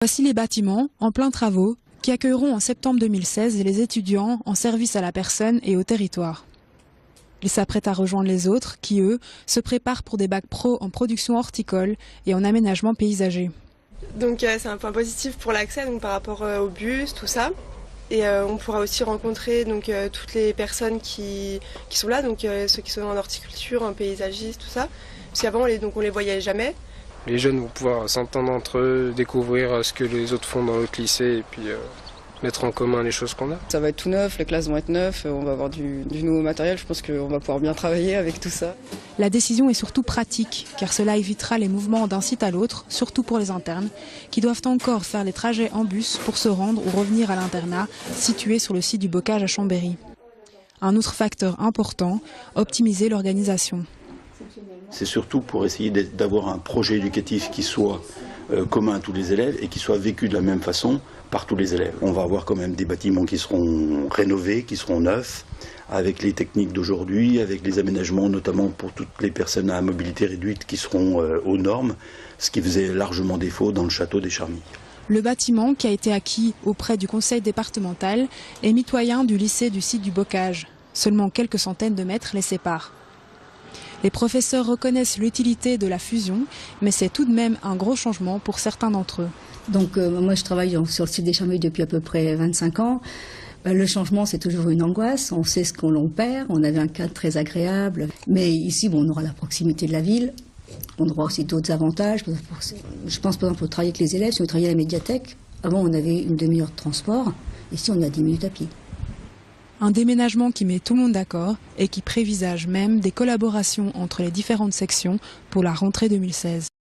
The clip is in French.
Voici les bâtiments, en plein travaux, qui accueilleront en septembre 2016 les étudiants en service à la personne et au territoire. Ils s'apprêtent à rejoindre les autres qui, eux, se préparent pour des bacs pro en production horticole et en aménagement paysager. Donc c'est un point positif pour l'accès par rapport aux bus, tout ça. Et on pourra aussi rencontrer toutes les personnes qui sont là, ceux qui sont en horticulture, en paysagiste, tout ça. Parce qu'avant on les voyait jamais. Les jeunes vont pouvoir s'entendre entre eux, découvrir ce que les autres font dans l'autre lycée et puis mettre en commun les choses qu'on a. Ça va être tout neuf, les classes vont être neuves, on va avoir du nouveau matériel, je pense qu'on va pouvoir bien travailler avec tout ça. La décision est surtout pratique, car cela évitera les mouvements d'un site à l'autre, surtout pour les internes, qui doivent encore faire les trajets en bus pour se rendre ou revenir à l'internat, situé sur le site du Bocage à Chambéry. Un autre facteur important, optimiser l'organisation. C'est surtout pour essayer d'avoir un projet éducatif qui soit commun à tous les élèves et qui soit vécu de la même façon par tous les élèves. On va avoir quand même des bâtiments qui seront rénovés, qui seront neufs, avec les techniques d'aujourd'hui, avec les aménagements notamment pour toutes les personnes à mobilité réduite qui seront aux normes, ce qui faisait largement défaut dans le château des Charmilles. Le bâtiment, qui a été acquis auprès du conseil départemental, est mitoyen du lycée du site du Bocage. Seulement quelques centaines de mètres les séparent. Les professeurs reconnaissent l'utilité de la fusion, mais c'est tout de même un gros changement pour certains d'entre eux. Donc moi je travaille sur le site des Charmilles depuis à peu près 25 ans. Le changement c'est toujours une angoisse, on sait ce qu'on perd, on avait un cadre très agréable. Mais ici on aura la proximité de la ville, on aura aussi d'autres avantages. Je pense par exemple au travail avec les élèves, si on travaillait à la médiathèque, avant on avait une demi-heure de transport, ici on a 10 minutes à pied. Un déménagement qui met tout le monde d'accord et qui prévisage même des collaborations entre les différentes sections pour la rentrée 2016.